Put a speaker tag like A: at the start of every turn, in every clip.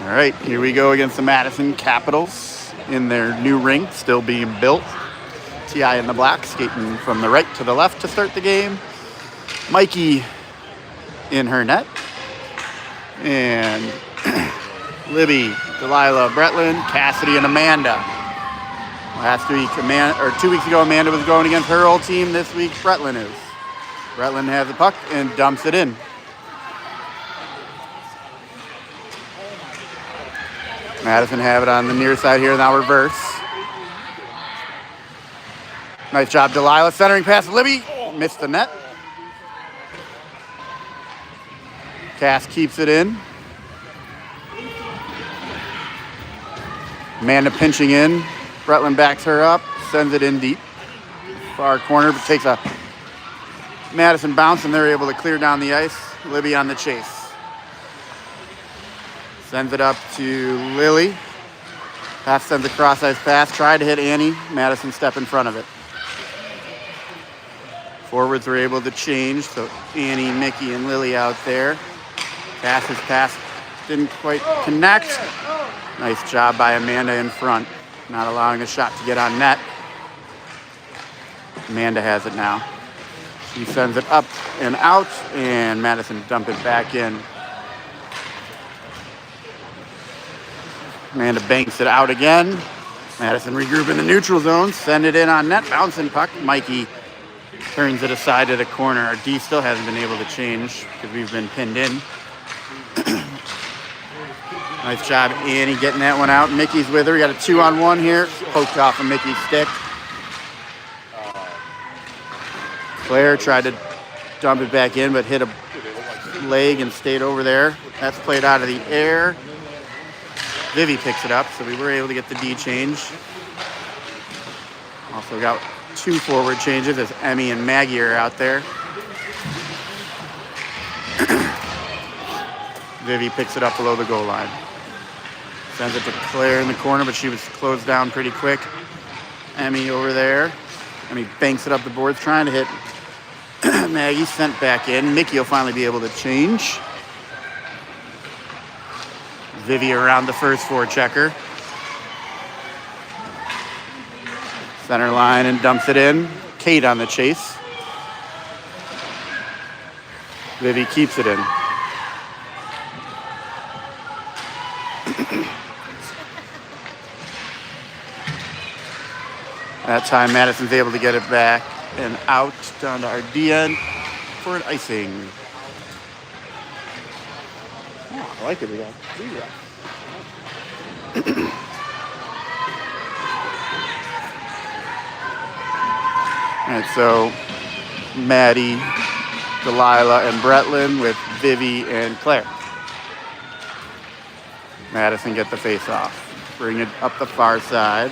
A: All right, here we go against the Madison Capitals in their new rink, still being built. TI in the black, skating from the right to the left to start the game. Mikey in her net. And Libby, Delilah, Bretland, Cassidy, and Amanda. Last week, 2 weeks ago, Amanda was going against her old team. This week, Bretland is. Bretland has the puck and dumps it in. Madison have it on the near side here, now reverse. Nice job, Delilah. Centering pass, Libby. Missed the net. Cass keeps it in. Amanda pinching in. Bretland backs her up, sends it in deep. Far corner, but takes a Madison bounce, and they're able to clear down the ice. Libby on the chase. Sends it up to Lily. Pass sends a cross-ice pass. Tried to hit Annie. Madison step in front of it. Forwards were able to change, so Annie, Mickey, and Lily out there. Cass's pass didn't quite connect. Nice job by Amanda in front, not allowing the shot to get on net. Amanda has it now. She sends it up and out, and Madison dump it back in. Amanda banks it out again. Madison regroup in the neutral zone, send it in on net, bouncing puck. Mikey turns it aside to the corner. Our D still hasn't been able to change because we've been pinned in. Nice job, Annie, getting that one out. Mickey's with her. We got a 2-on-1 here. Poked off of Mickey's stick. Claire tried to dump it back in, but hit a leg and stayed over there. That's played out of the air. Vivi picks it up, so we were able to get the D change. Also got 2 forward changes as Emmy and Maggie are out there. Vivi picks it up below the goal line. Sends it to Claire in the corner, but she was closed down pretty quick. Emmy over there. Emmy banks it up the boards, trying to hit Maggie, sent back in. Mickey will finally be able to change. Vivi around the first forechecker. Center line and dumps it in. Kate on the chase. Vivi keeps it in. That time Madison's able to get it back and out down to our D end for an icing. Oh, I like it. We got 3 left. All right, so Maddie, Delilah, and Bretland with Vivi and Claire. Madison get the face off. Bring it up the far side.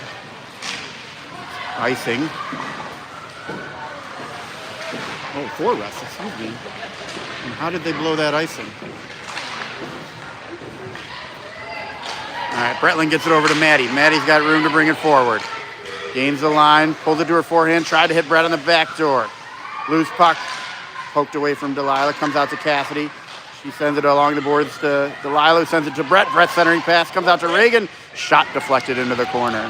A: Icing. Oh, 4 refs, excuse me. And how did they blow that icing? All right, Bretland gets it over to Maddie. Maddie's got room to bring it forward. Gains the line, pulls it to her forehand, tried to hit Brett on the back door. Loose puck, poked away from Delilah, comes out to Cassidy. She sends it along the boards to Delilah, who sends it to Brett. Brett centering pass, comes out to Reagan. Shot deflected into the corner.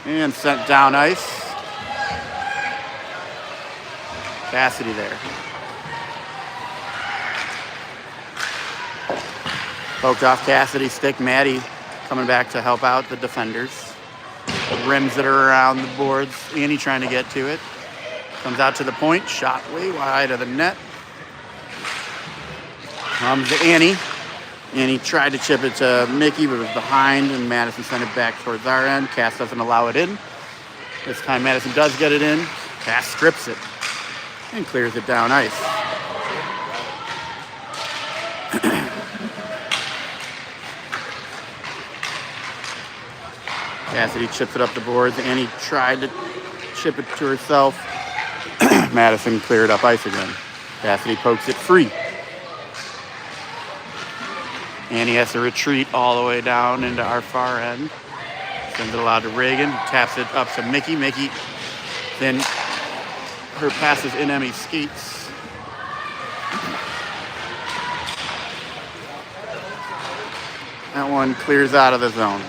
A: And sent down ice. Cassidy there. Poked off Cassidy's stick. Maddie coming back to help out the defenders. Rims it around the boards. Annie trying to get to it. Comes out to the point. Shot way wide of the net. Comes to Annie. Annie tried to chip it to Mickey, but was behind, and Madison sent it back towards our end. Cass doesn't allow it in. This time Madison does get it in. Cass strips it and clears it down ice. Cassidy chips it up the boards. Annie tried to chip it to herself. Madison cleared up ice again. Cassidy pokes it free. Annie has to retreat all the way down into our far end. Sends it allowed to Reagan. Taps it up to Mickey. Mickey then her passes in Emmy's skates. That one clears out of the zone.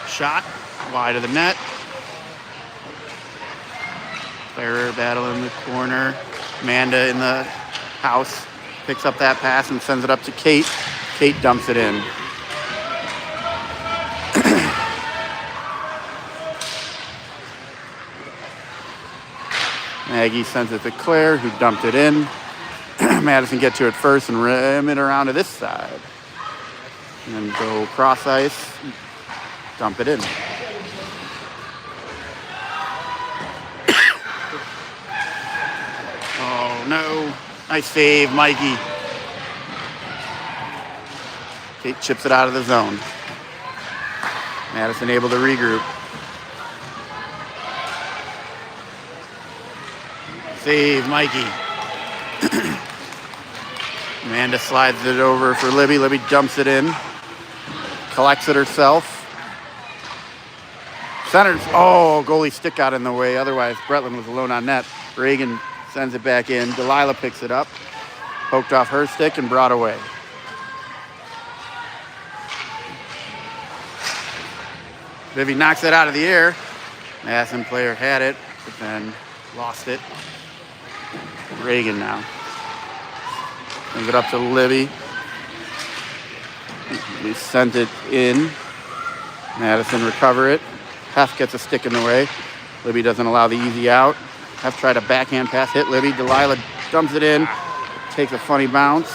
A: Shot wide of the net. Player battle in the corner. Amanda in the house picks up that pass and sends it up to Kate. Kate dumps it in. Maggie sends it to Claire, who dumped it in. Madison get to it first and rim it around to this side. And then go cross ice, dump it in. Oh no, nice save, Mikey. Kate chips it out of the zone. Madison able to regroup. Save, Mikey. Amanda slides it over for Libby. Libby dumps it in. Collects it herself. Centers. Oh, goalie stick got in the way. Otherwise, Bretland was alone on net. Reagan sends it back in. Delilah picks it up. Poked off her stick and brought away. Libby knocks it out of the air. Madison player had it, but then lost it. Reagan now. Sends it up to Libby. We sent it in. Madison recover it. Hef gets a stick in the way. Libby doesn't allow the easy out. Hef tried a backhand pass, hit Libby. Delilah dumps it in. Takes a funny bounce.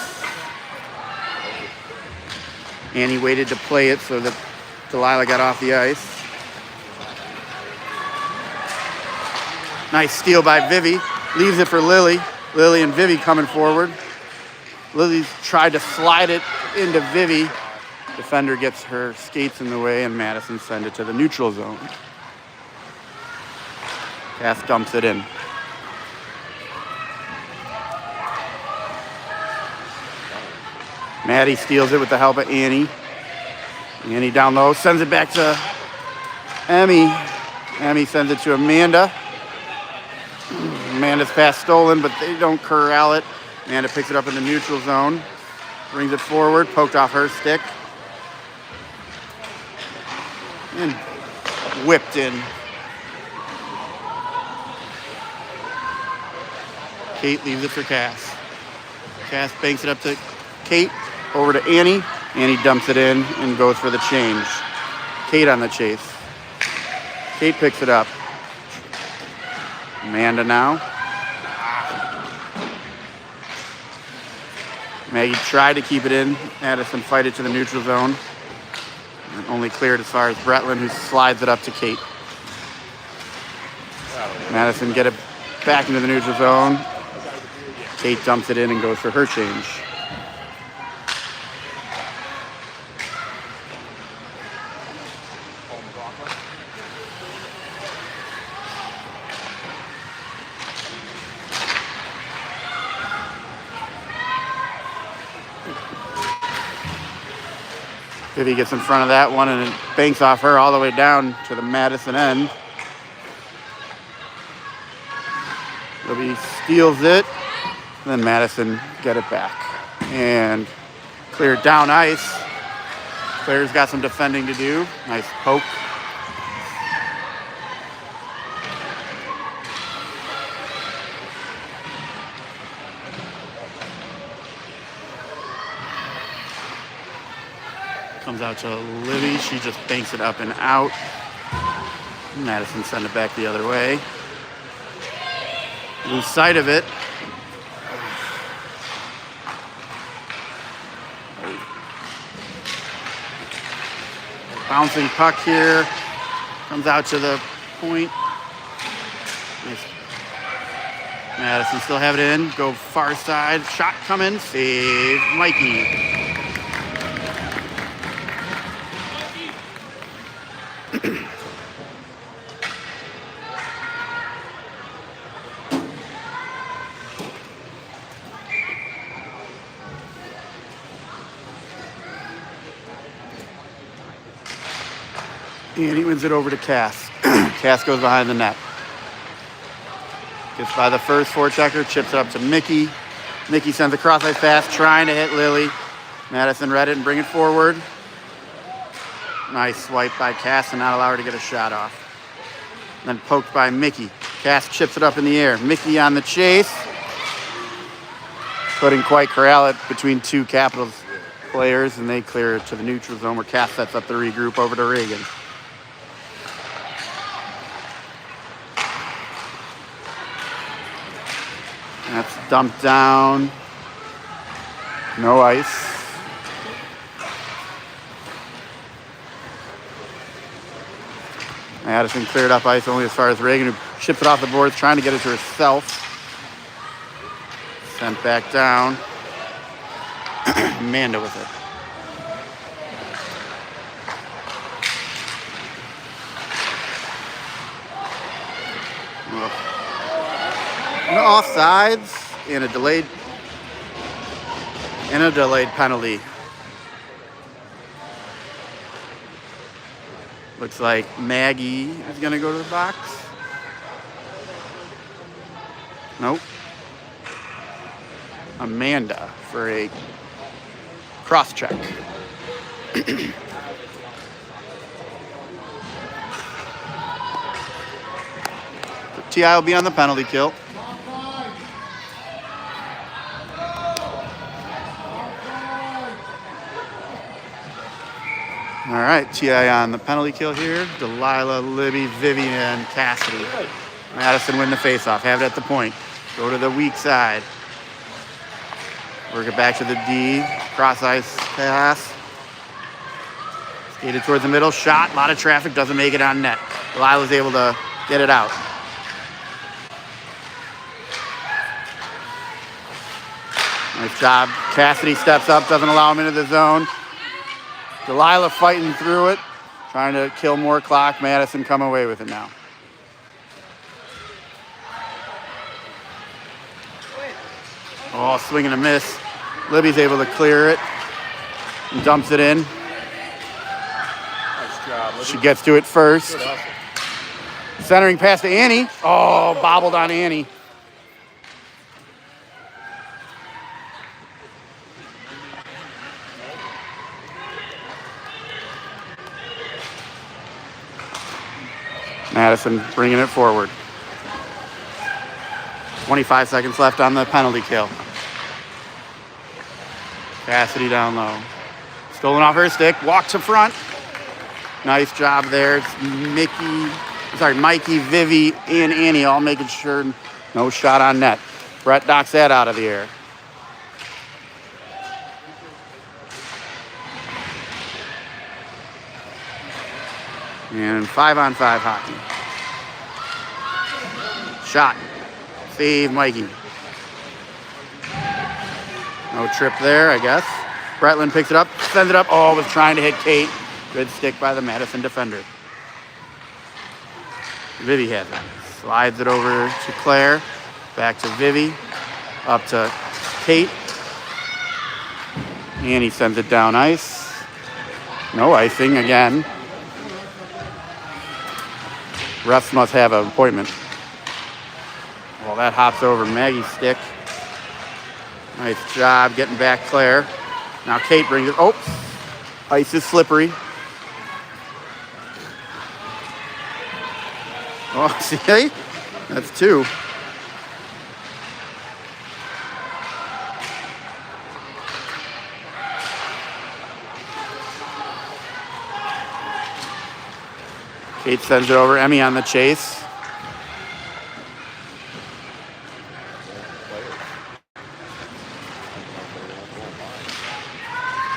A: Annie waited to play it so that Delilah got off the ice. Nice steal by Vivi. Leaves it for Lily. Lily and Vivi coming forward. Lily's tried to slide it into Vivi. Defender gets her skates in the way, and Madison sends it to the neutral zone. Cass dumps it in. Maddie steals it with the help of Annie. Annie down low, sends it back to Emmy. Emmy sends it to Amanda. Amanda's pass stolen, but they don't corral it. Amanda picks it up in the neutral zone. Brings it forward, poked off her stick. And whipped in. Kate leaves it for Cass. Cass banks it up to Kate, over to Annie. Annie dumps it in and goes for the change. Kate on the chase. Kate picks it up. Amanda now. Maggie tried to keep it in. Madison fight it to the neutral zone. And only cleared as far as Bretland, who slides it up to Kate. Madison get it back into the neutral zone. Kate dumps it in and goes for her change. Vivi gets in front of that one and it banks off her all the way down to the Madison end. Libby steals it, and then Madison get it back and clear down ice. Claire's got some defending to do. Nice poke. Comes out to Libby. She just banks it up and out. Madison send it back the other way. Lose sight of it. Bouncing puck here. Comes out to the point. Nice. Madison still have it in. Go far side. Shot coming. Save Mikey. And he wins it over to Cass. Cass goes behind the net. Gets by the first forechecker, chips it up to Mickey. Mickey sends a cross-ice pass, trying to hit Lily. Madison read it and bring it forward. Nice swipe by Cass and not allow her to get a shot off. Then poked by Mickey. Cass chips it up in the air. Mickey on the chase. Couldn't quite corral it between two Capitals players, and they clear it to the neutral zone where Cass sets up the regroup over to Reagan. That's dumped down. No ice. Madison cleared up ice only as far as Reagan, who ships it off the boards, trying to get it to herself. Sent back down. Amanda with it. No offsides and a delayed penalty. Looks like Maggie is going to go to the box. Nope. Amanda for a cross check. TI will be on the penalty kill. All right, TI on the penalty kill here. Delilah, Libby, Vivian, Cassidy. Madison win the faceoff. Have it at the point. Go to the weak side. Work it back to the D. Cross ice pass. Skated towards the middle. Shot. A lot of traffic. Doesn't make it on net. Delilah's able to get it out. Nice job. Cassidy steps up. Doesn't allow him into the zone. Delilah fighting through it, trying to kill more clock. Madison come away with it now. Oh, swing and a miss. Libby's able to clear it and dumps it in.
B: Nice job, Libby.
A: She gets to it first. Centering pass to Annie. Oh, bobbled on Annie. Madison bringing it forward. 25 seconds left on the penalty kill. Cassidy down low. Stolen off her stick. Walk to front. Nice job there. It's Mikey, Vivi, and Annie all making sure no shot on net. Brett knocks that out of the air. And 5-on-5 hockey. Shot. Save Mikey. No trip there, I guess. Bretland picks it up, sends it up. Oh, was trying to hit Kate. Good stick by the Madison defender. Vivi has it. Slides it over to Claire. Back to Vivi. Up to Kate. And he sends it down ice. No icing again. Refs must have an appointment. Well, that hops over Maggie's stick. Nice job getting back Claire. Now Kate brings it. Oh, ice is slippery. Oh, see? That's two. Kate sends it over. Emmy on the chase.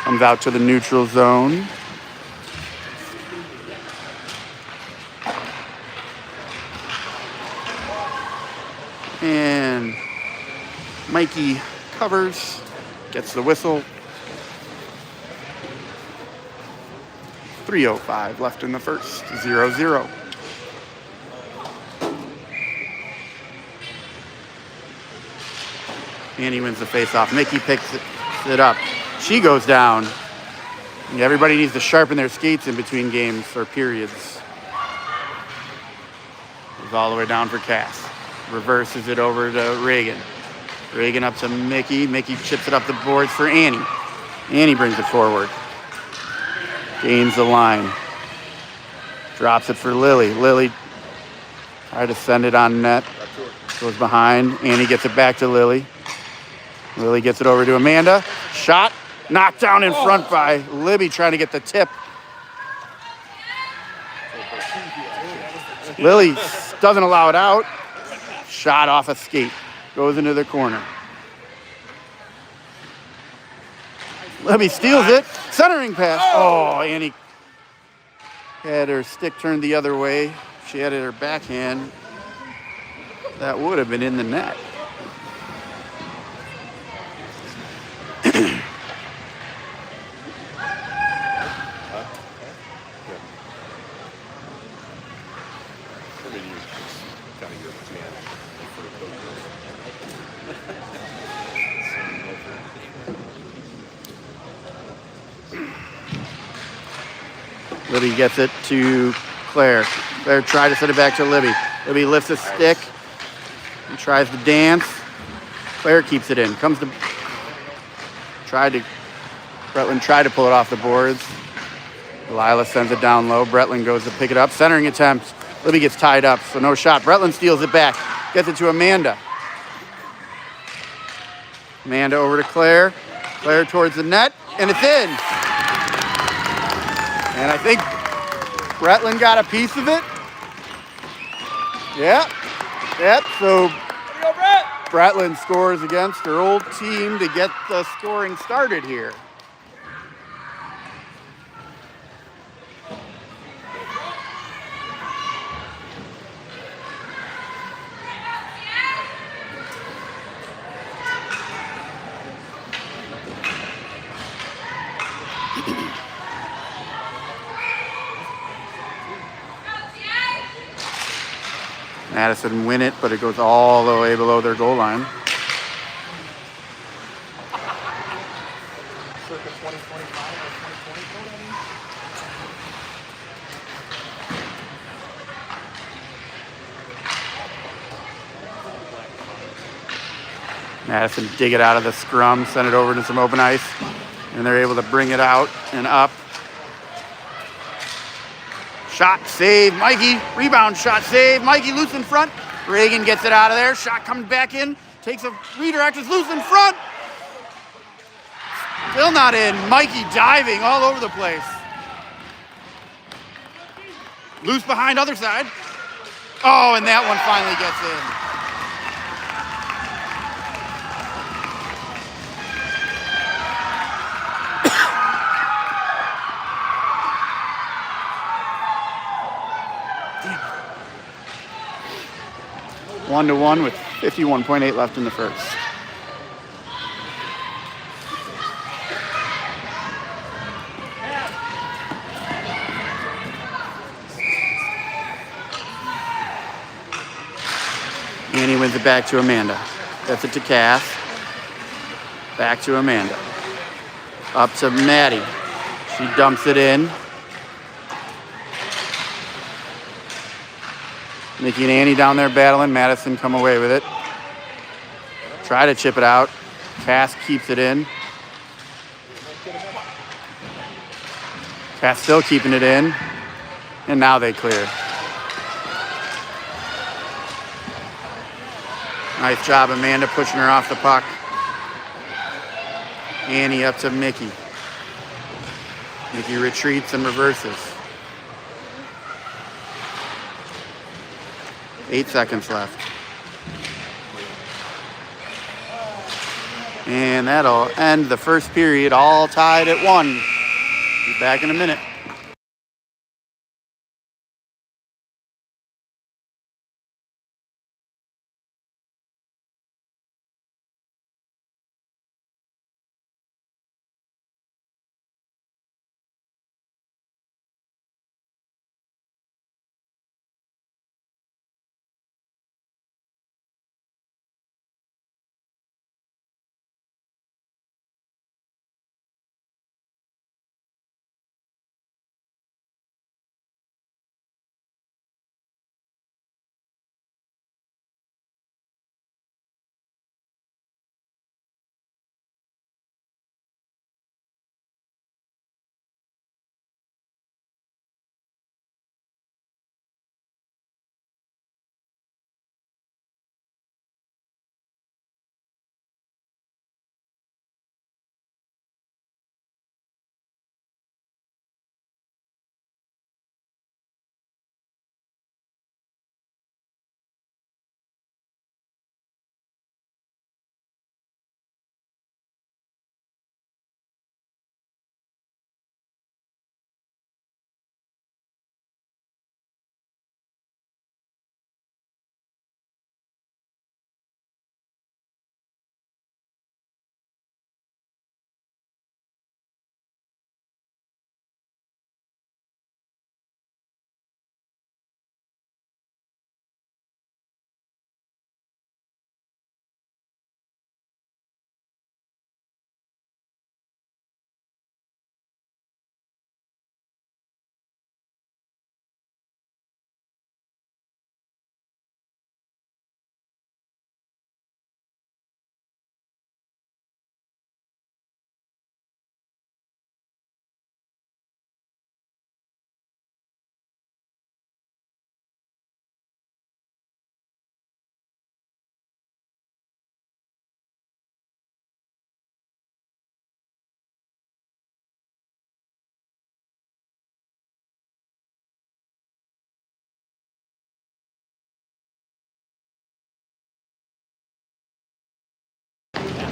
A: Comes out to the neutral zone. And Mikey covers, gets the whistle. 3:05 left in the first, 0-0. Annie wins the faceoff. Mickey picks it up. She goes down. And everybody needs to sharpen their skates in between games or periods. Goes all the way down for Cass. Reverses it over to Reagan. Reagan up to Mickey. Mickey chips it up the boards for Annie. Annie brings it forward. Gains the line. Drops it for Lily. Lily tried to send it on net. Goes behind. Annie gets it back to Lily. Lily gets it over to Amanda. Shot. Knocked down in front by Libby trying to get the tip. Lily doesn't allow it out. Shot off a skate. Goes into the corner. Libby steals it. Centering pass. Oh, Annie had her stick turned the other way. She had it her backhand. That would have been in the net. Libby gets it to Claire. Claire tried to send it back to Libby. Libby lifts a stick and tries to dance. Claire keeps it in. Bretland tried to pull it off the boards. Delilah sends it down low. Bretland goes to pick it up. Centering attempt. Libby gets tied up, so no shot. Bretland steals it back. Gets it to Amanda. Amanda over to Claire. Claire towards the net, and it's in. And I think Bretland got a piece of it. Yep. So Bretland scores against her old team to get the scoring started here. Madison win it, but it goes all the way below their goal line.
B: Circa 2025 or 2020
A: Madison dig it out of the scrum, send it over to some open ice, and they're able to bring it out and up. Shot, save, Mikey. Rebound, shot, save. Mikey loose in front. Reagan gets it out of there. Shot coming back in. Takes a redirect, is loose in front. Still not in. Mikey diving all over the place. Loose behind, other side. Oh, and that one finally gets in. Damn. 1-1 with 51.8 left in the first. Annie wins it back to Amanda. Gets it to Cass. Back to Amanda. Up to Maddie. She dumps it in. Nikki and Annie down there battling. Madison come away with it. Try to chip it out. Cass keeps it in. Cass still keeping it in. And now they clear. Nice job, Amanda, pushing her off the puck. Annie up to Mickey. Mickey retreats and reverses. 8 seconds left. And that'll end the first period, all tied at 1. Be back in a minute.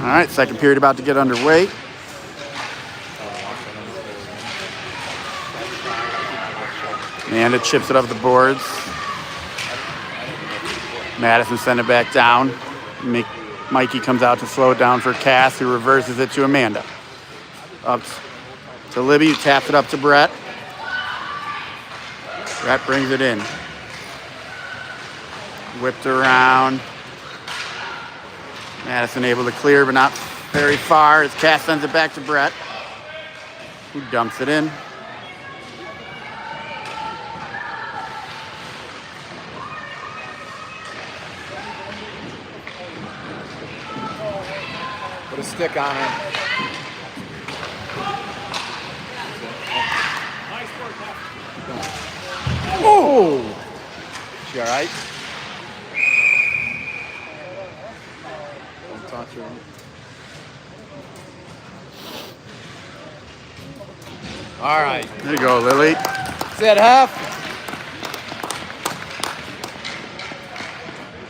A: All right, second period about to get underway. Amanda chips it off the boards. Madison send it back down. Mikey comes out to slow it down for Cass, who reverses it to Amanda. Up to Libby, who taps it up to Brett. Brett brings it in. Whipped around. Madison able to clear, but not very far as Cass sends it back to Brett, who dumps it in.
B: Put a stick on her. Oh! She all right? Don't touch her. All right.
A: There you go, Lily.
B: That's it, half.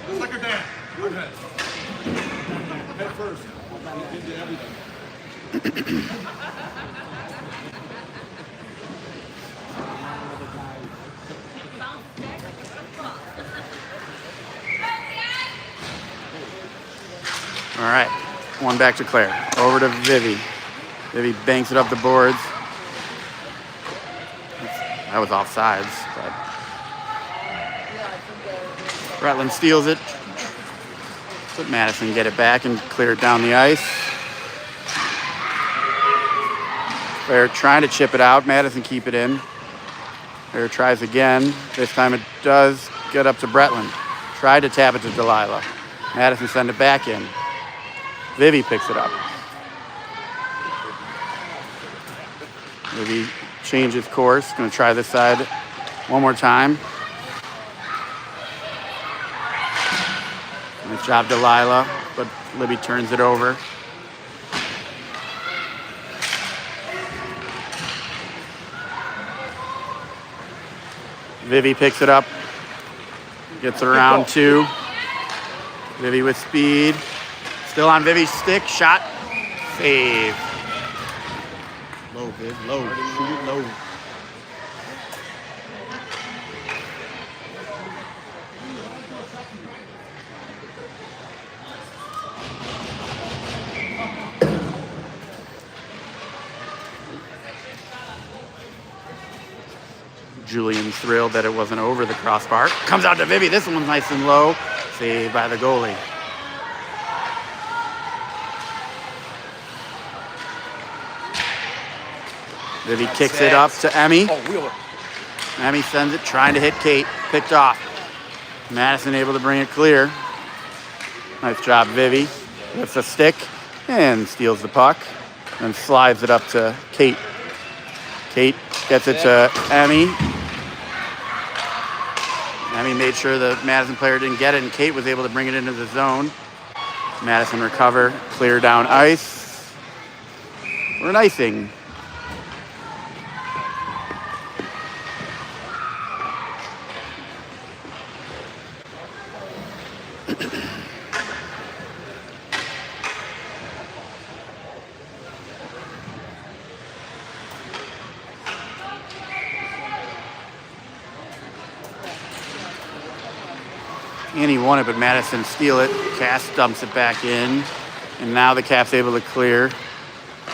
C: Just like her dad. Good head. Head first. Into everything.
A: All right, one back to Claire. Over to Vivi. Vivi banks it up the boards. That was offsides, but Rutland steals it. Let Madison get it back and clear it down the ice. Claire trying to chip it out. Madison keep it in. Claire tries again. This time it does get up to Bretland. Tried to tap it to Delilah. Madison send it back in. Vivi picks it up. Vivi changes course. Going to try this side one more time. Nice job, Delilah, but Libby turns it over. Vivi picks it up. Gets it around two. Vivi with speed. Still on Vivi's stick. Shot. Save. Low, Viv. Low. Shoot it low. Julian's thrilled that it wasn't over the crossbar. Comes out to Vivi. This one's nice and low. Saved by the goalie. Vivi kicks it up to Emmy.
B: Oh, wheeler.
A: Emmy sends it, trying to hit Kate. Picked off. Madison able to bring it clear. Nice job, Vivi. Lifts a stick and steals the puck. And slides it up to Kate. Kate gets it to Emmy. Emmy made sure the Madison player didn't get it, and Kate was able to bring it into the zone. Madison recover, clear down ice. We're an icing. Annie won it, but Madison steal it. Cass dumps it back in. And now the Caps able to clear.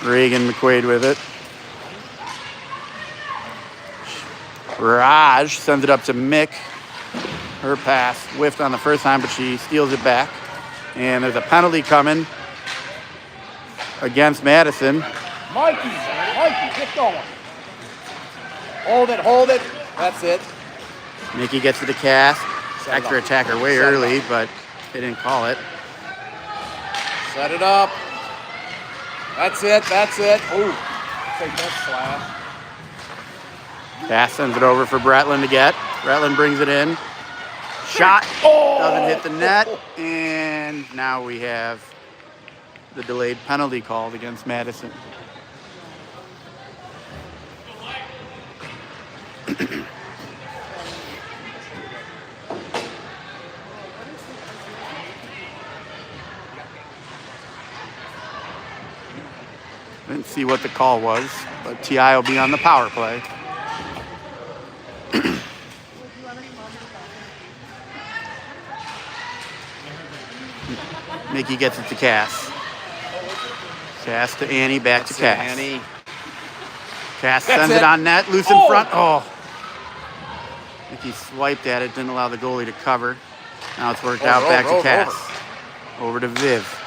A: Reagan McQuaid with it. Raj sends it up to Mick. Her pass whiffed on the first time, but she steals it back. And there's a penalty coming against Madison.
B: Mikey, get going. Hold it. That's it.
A: Mickey gets to the Cass. Extra attacker way early, but they didn't call it.
B: Set it up. That's it. Ooh, take that slash.
A: Cass sends it over for Bretland to get. Bretland brings it in. Shot. Doesn't hit the net. And now we have the delayed penalty called against Madison. see what the call was, but TI will be on the power play. Mickey gets it to Cass. Cass to Annie, back to Cass.
B: Annie.
A: Cass sends it on net, loose in front. Oh! Mickey swiped at it, didn't allow the goalie to cover. Now it's worked out, back to Cass. Over to Viv.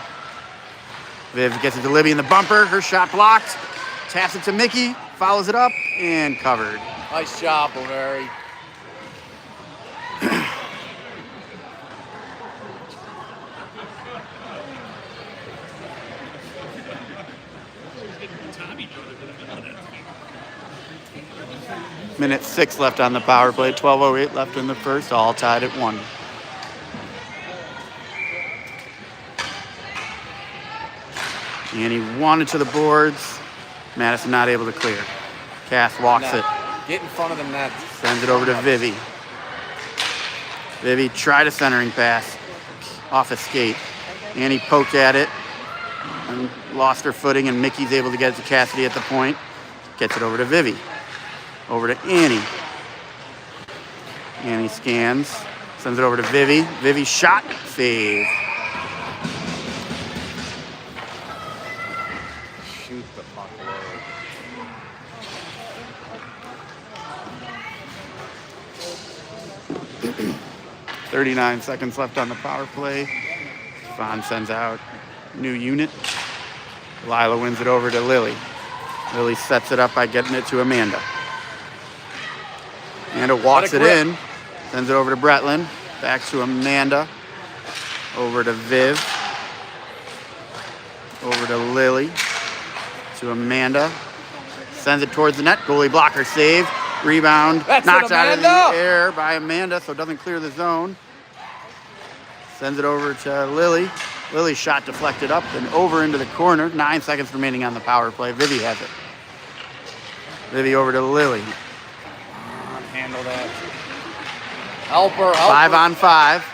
A: Viv gets it to Libby in the bumper. Her shot blocked. Taps it to Mickey, follows it up, and covered.
B: Nice job, O'Leary.
A: Minute 6 left on the power play. 12:08 left in the first. All tied at 1. Annie wanted to the boards. Madison not able to clear. Cass walks it.
B: Get in front of the net.
A: Sends it over to Vivi. Vivi tried a centering pass off a skate. Annie poked at it and lost her footing, and Mickey's able to get it to Cassidy at the point. Gets it over to Vivi. Over to Annie. Annie scans. Sends it over to Vivi. Vivi shot. Save.
B: Shoot the puck low.
A: 39 seconds left on the power play. Vaughn sends out new unit. Lila wins it over to Lily. Lily sets it up by getting it to Amanda. Amanda walks it in, sends it over to Bretlin. Back to Amanda. Over to Viv. Over to Lily. To Amanda. Sends it towards the net. Goalie blocker save. Rebound.
B: That's
A: knocked
B: it,
A: out of the
B: Amanda.
A: air by Amanda, so it doesn't clear the zone. Sends it over to Lily. Lily's shot deflected up and over into the corner. 9 seconds remaining on the power play. Vivi has it. Vivi over to Lily.
B: Handle that. Help her.
A: 5 on 5.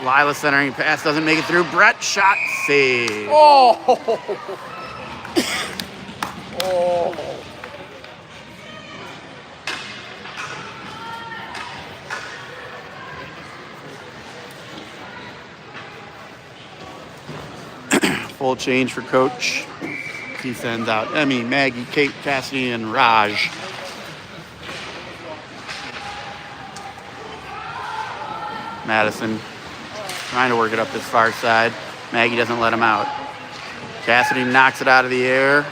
A: Lila centering pass doesn't make it through. Brett shot save.
B: Oh! Oh!
A: Full change for coach. He sends out Emmy, Maggie, Kate, Cassidy, and Raj. Madison trying to work it up this far side. Maggie doesn't let him out. Cassidy knocks it out of the air.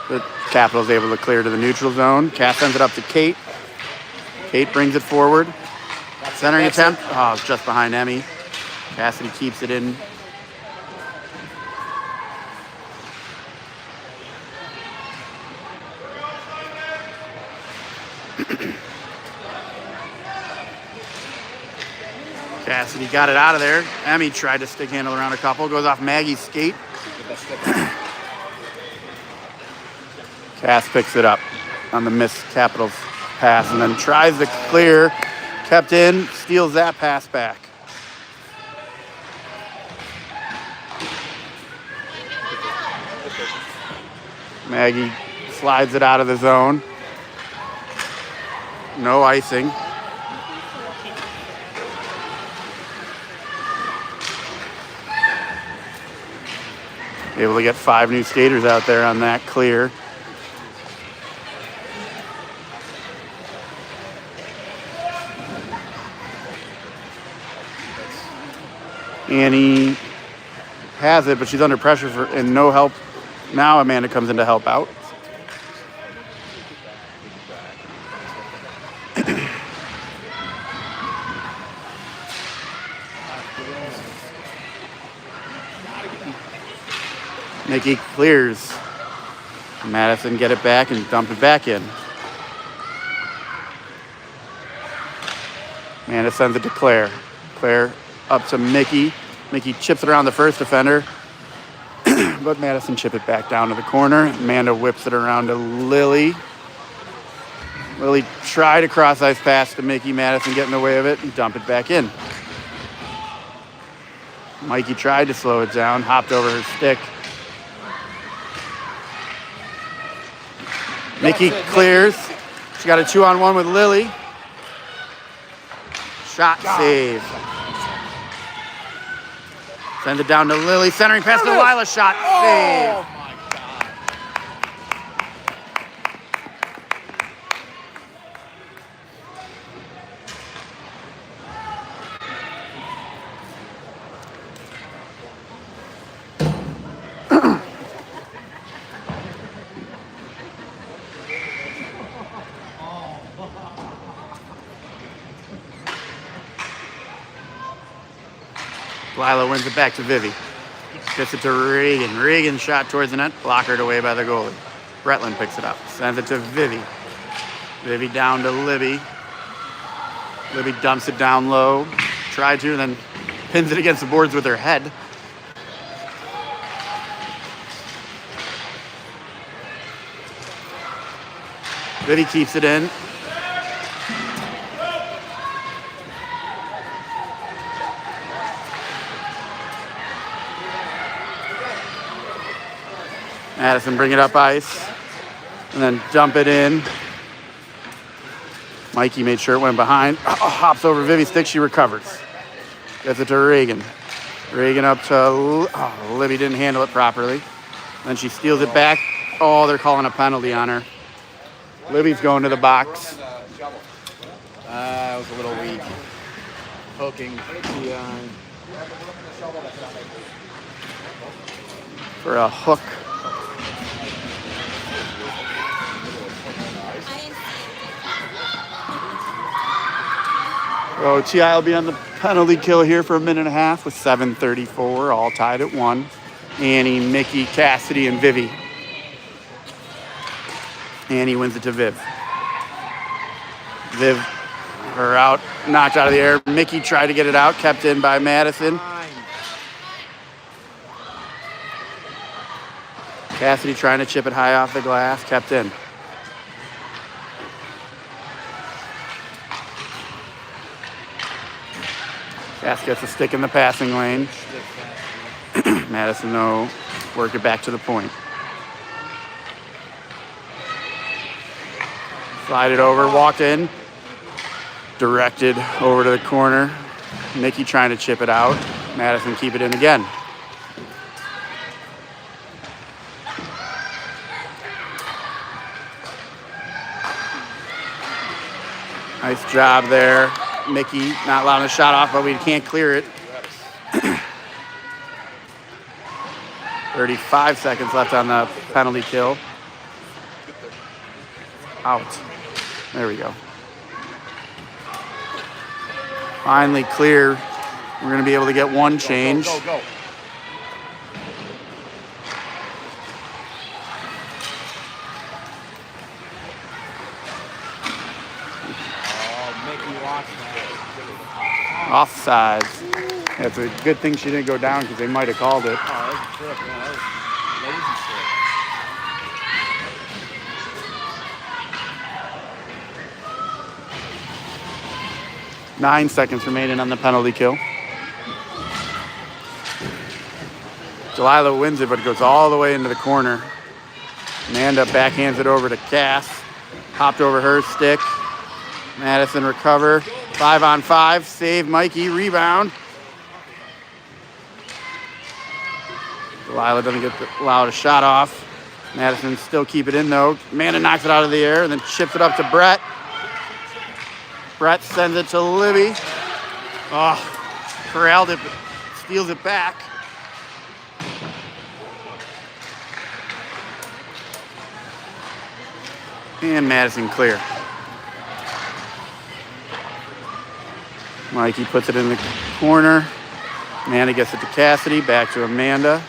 A: The Capital's able to clear to the neutral zone. Cass sends it up to Kate. Kate brings it forward. Centering attempt. Oh, it's just behind Emmy. Cassidy keeps it in. Cassidy got it out of there. Emmy tried to stick handle around a couple. Goes off Maggie's skate. Cass picks it up on the missed Capitals pass and then tries to clear. Kept in. Steals that pass back. Maggie slides it out of the zone. No icing. Able to get 5 new skaters out there on that clear. Annie has it, but she's under pressure and no help. Now Amanda comes in to help out. Nikki clears. Madison get it back and dump it back in. Amanda sends it to Claire. Claire up to Mickey. Mickey chips it around the first defender. But Madison chip it back down to the corner. Amanda whips it around to Lily. Lily tried a cross-ice pass to Mickey. Madison get in the way of it and dump it back in. Mikey tried to slow it down, hopped over her stick. Nikki clears. She got a 2-on-1 with Lily. Shot save. Sends it down to Lily. Centering pass to Lila. Shot save.
B: Oh my God.
A: Lila wins it back to Vivi. Gets it to Reagan. Reagan shot towards the net. Blockered away by the goalie. Bretland picks it up. Sends it to Vivi. Vivi down to Libby. Libby dumps it down low. Tried to, and then pins it against the boards with her head. Vivi keeps it in. Madison bring it up ice. And then dump it in. Mikey made sure it went behind. Hops over Vivi's stick. She recovers. Gets it to Reagan. Reagan up to... Libby didn't handle it properly. Then she steals it back. Oh, they're calling a penalty on her. Libby's going to the box.
B: That was a little weak. Poking behind.
A: For a hook. So TI will be on the penalty kill here for a minute and a half with 7:34, all tied at 1. Annie, Mickey, Cassidy, and Vivi. Annie wins it to Viv. Viv, her out, knocked out of the air. Mickey tried to get it out, kept in by Madison. Cassidy trying to chip it high off the glass, kept in. Cass gets a stick in the passing lane. Madison, though, work it back to the point. Slide it over, walked in. Directed over to the corner. Nikki trying to chip it out. Madison keep it in again. Nice job there. Mickey not allowing the shot off, but we can't clear it. 35 seconds left on the penalty kill. Out. There we go. Finally clear. We're going to be able to get one change.
B: Go.
A: Offsides. Yeah, it's a good thing she didn't go down because they might have called it.
B: Oh, that was a trip, man. That was lazy shit.
A: 9 seconds remaining on the penalty kill. Delilah wins it, but it goes all the way into the corner. Amanda backhands it over to Cass. Hopped over her stick. Madison recover. 5-on-5. Save Mikey. Rebound. Delilah doesn't get allowed a shot off. Madison still keep it in, though. Amanda knocks it out of the air and then chips it up to Brett. Brett sends it to Libby. Oh, corralled it, but steals it back. And Madison clear. Mikey puts it in the corner. Amanda gets it to Cassidy. Back to Amanda.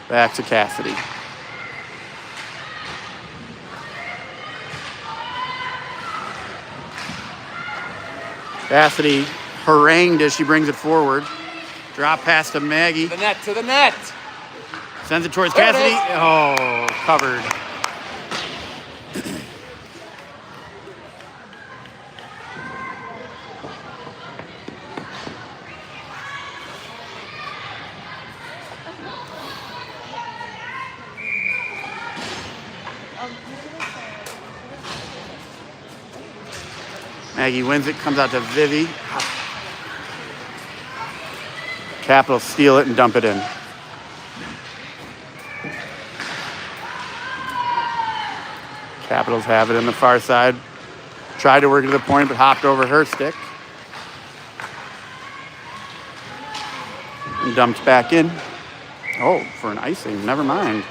A: Back to Cassidy. Cassidy harangued as she brings it forward. Drop pass to Maggie.
B: To the net.
A: Sends it towards
B: There it
A: Cassidy.
B: is.
A: Oh, covered. Maggie wins it, comes out to Vivi. Capitals steal it and dump it in. Capitals have it in the far side. Tried to work it to the point, but hopped over her stick. And dumped back in. Oh, for an icing. Never mind.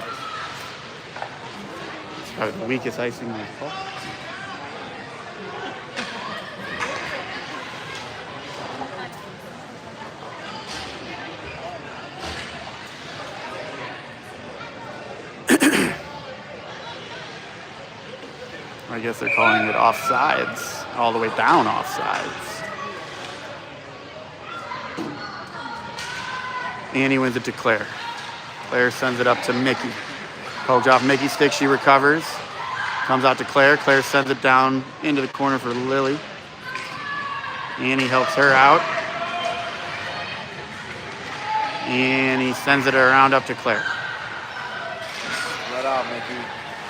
A: It's probably the weakest icing in the puck. I guess they're calling it offsides, all the way down offsides. Annie wins it to Claire. Claire sends it up to Mickey. Poked off Mickey's stick, she recovers. Comes out to Claire. Claire sends it down into the corner for Lily. Annie helps her out. Annie sends it around up to Claire.
B: Let out, Mickey.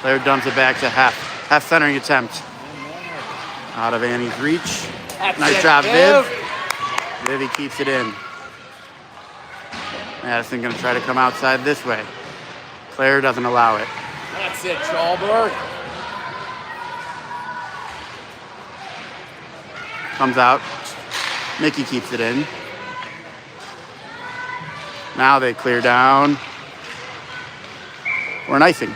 A: Claire dumps it back to Half centering attempt. Out of Annie's reach.
B: That's
A: Nice
B: it,
A: job,
B: Viv.
A: Vivi keeps it in. Madison gonna try to come outside this way. Claire doesn't allow it.
B: That's it, Chalberg.
A: Comes out. Mickey keeps it in. Now they clear down. Or an icing.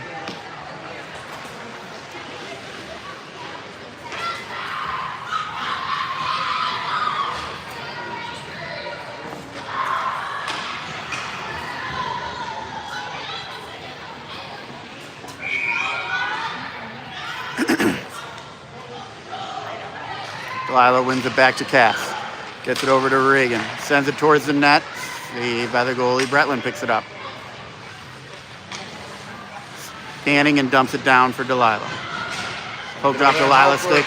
A: Delilah wins it back to Cass. Gets it over to Reagan. Sends it towards the net. Saved by the goalie. Bretland picks it up. Standing and dumps it down for Delilah. Poke drop Delilah's stick.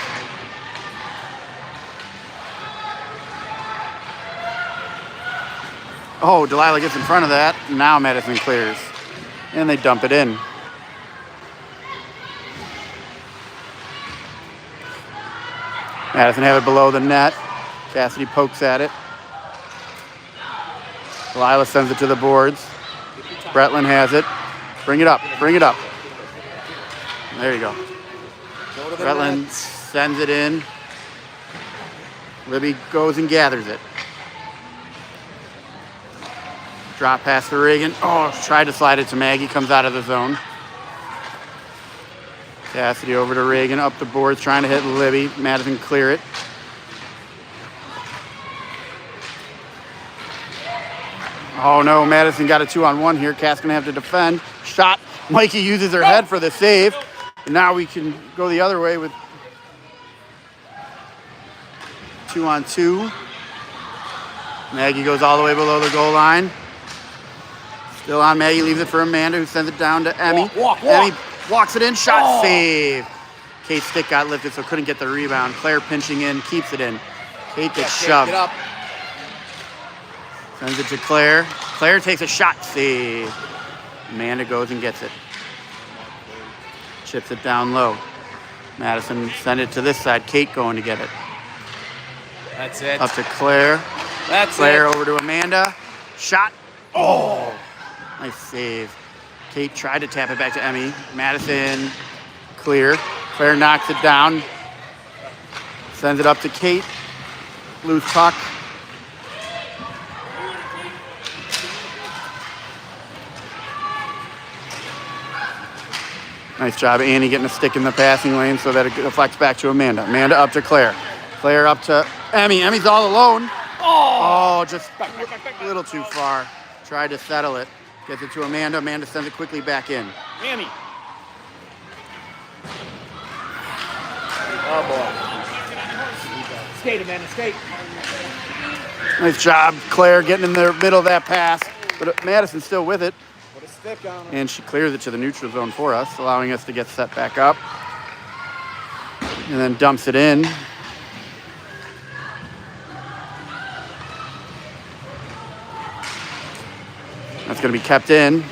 A: Oh, Delilah gets in front of that. Now Madison clears. And they dump it in. Madison have it below the net. Cassidy pokes at it. Delilah sends it to the boards. Bretland has it. Bring it up. Bring it up. There you go. Bretland sends it in. Libby goes and gathers it. Drop pass to Reagan. Oh, tried to slide it to Maggie. Comes out of the zone. Cassidy over to Reagan, up the boards, trying to hit Libby. Madison clear it. Oh no, Madison got a 2-on-1 here. Cass gonna have to defend. Shot. Mikey uses her head for the save. And now we can go the other way with 2-on-2. Maggie goes all the way below the goal line. Still on Maggie, leaves it for Amanda, who sends it down to Emmy.
B: Walk.
A: Emmy walks it in, shot, save. Kate's stick got lifted, so couldn't get the rebound. Claire pinching in, keeps it in. Kate gets shoved.
B: Get up.
A: Sends it to Claire. Claire takes a shot, save. Amanda goes and gets it. Chips it down low. Madison send it to this side. Kate going to get it.
B: That's it.
A: Up to Claire.
B: That's
A: Claire
B: it.
A: over to Amanda. Shot. Oh, nice save. Kate tried to tap it back to Emmy. Madison, clear. Claire knocks it down. Sends it up to Kate. Loose puck. Nice job, Annie, getting a stick in the passing lane so that it deflects back to Amanda. Amanda up to Claire. Claire up to Emmy. Emmy's all alone. Oh, just a little too far. Tried to settle it. Gets it to Amanda. Amanda sends it quickly back in.
B: Annie. Oh, boy. Skate, Amanda, skate.
A: Nice job, Claire, getting in the middle of that pass. But Madison's still with it.
B: Put a stick on her.
A: And she clears it to the neutral zone for us, allowing us to get set back up. And then dumps it in. That's going to be kept in.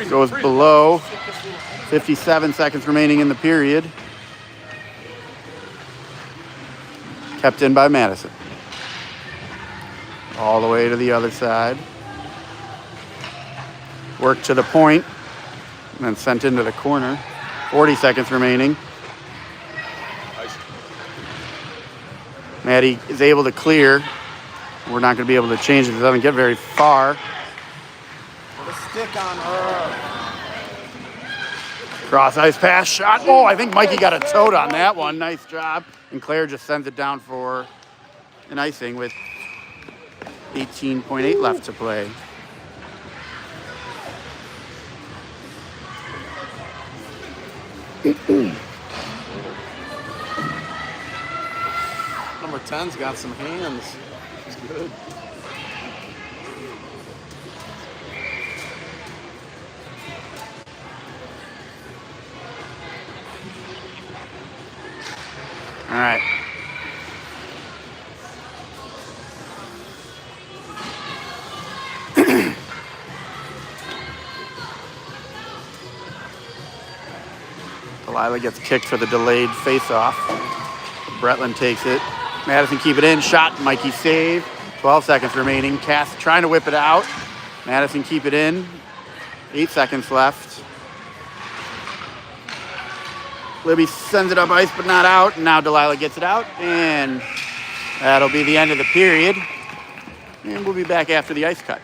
A: Goes below. 57 seconds remaining in the period. Kept in by Madison. All the way to the other side. Work to the point, and then sent into the corner. 40 seconds remaining. Maddie is able to clear. We're not going to be able to change it. It doesn't get very far.
B: Put a stick on her.
A: Cross ice pass shot. Oh, I think Mikey got a toad on that one. Nice job. And Claire just sends it down for an icing with 18.8 left to play.
B: Number 10's got some hands. She's good.
A: All right. Delilah gets kicked for the delayed face-off. Bretland takes it. Madison keep it in. Shot. Mikey save. 12 seconds remaining. Cass trying to whip it out. Madison keep it in. 8 seconds left. Libby sends it up ice, but not out. And now Delilah gets it out. And that'll be the end of the period. And we'll be back after the ice cut.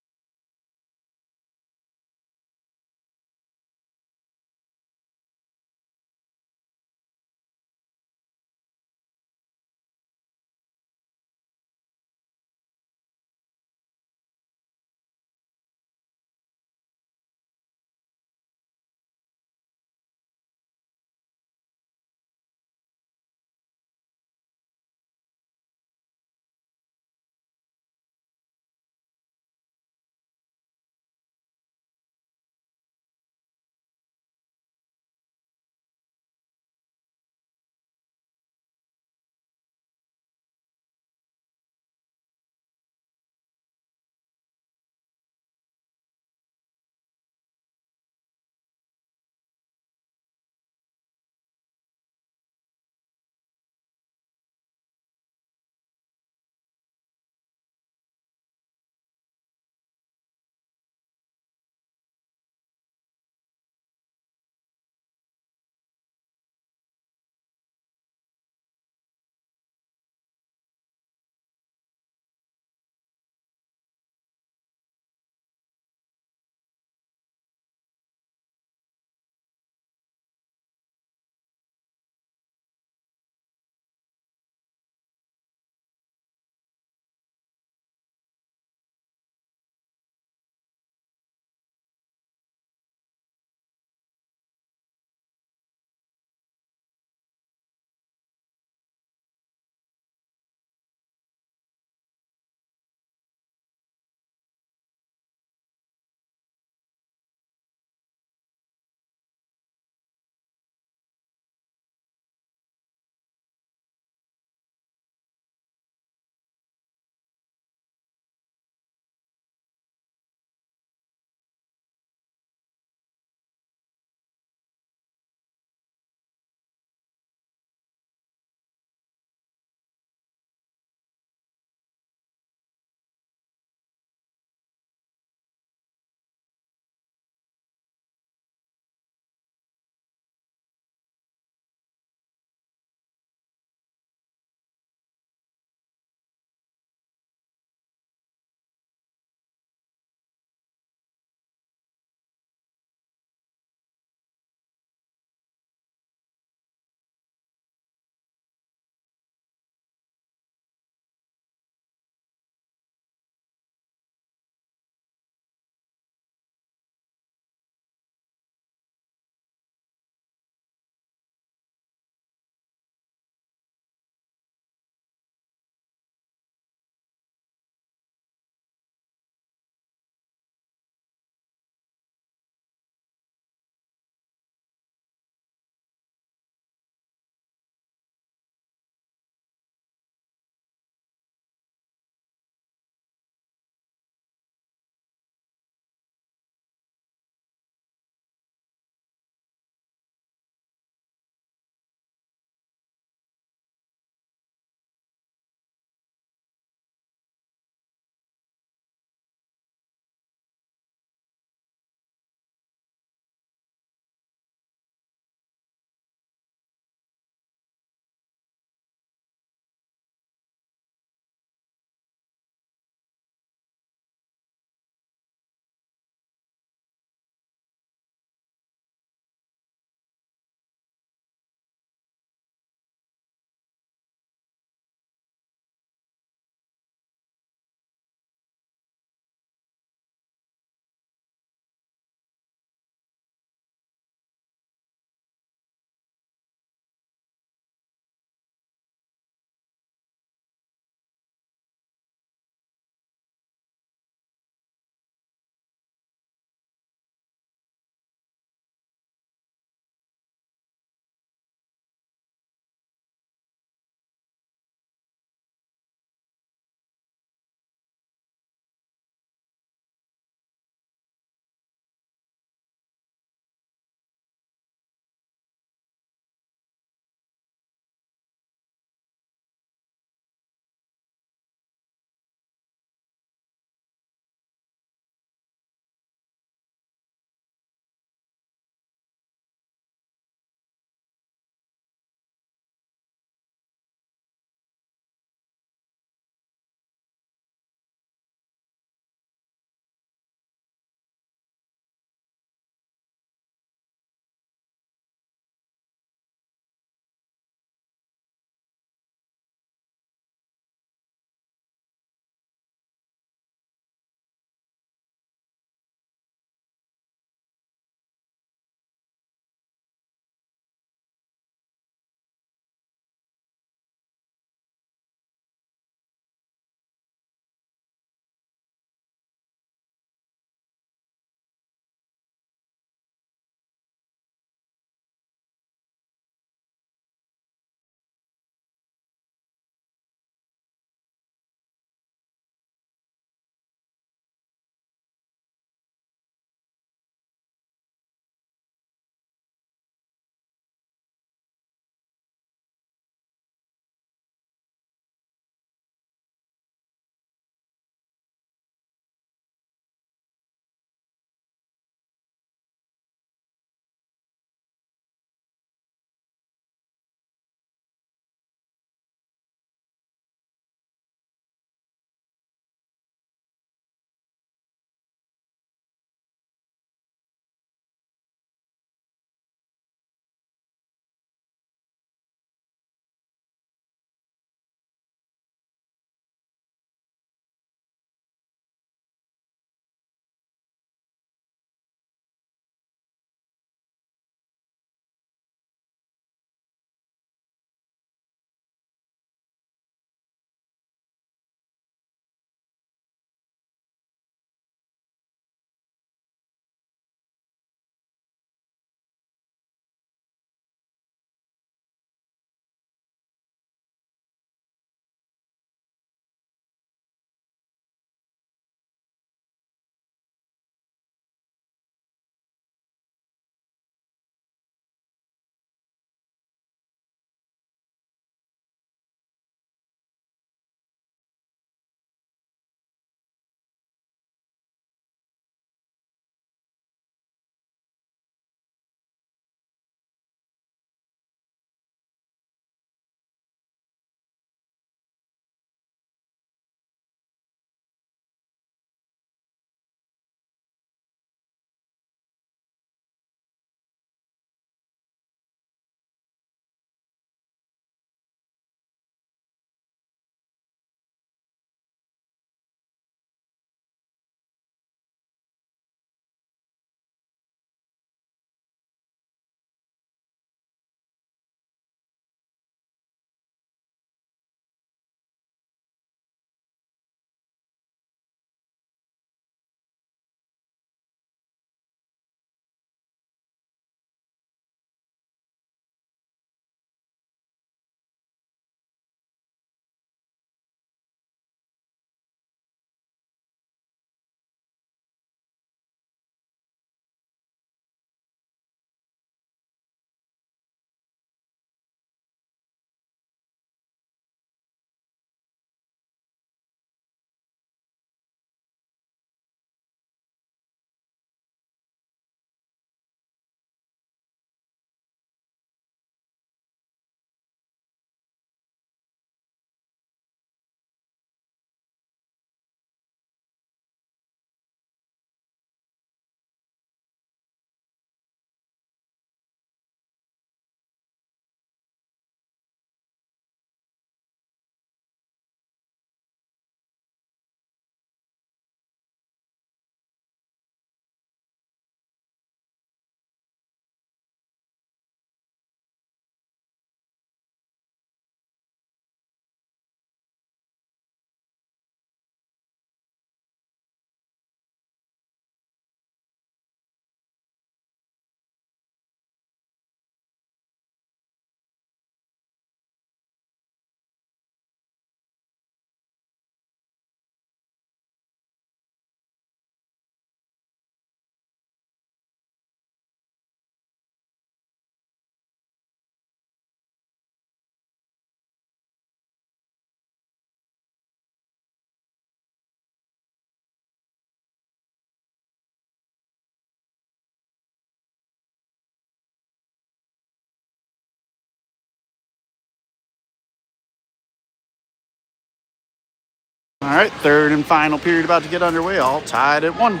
A: All right, third and final period about to get underway, all tied at 1.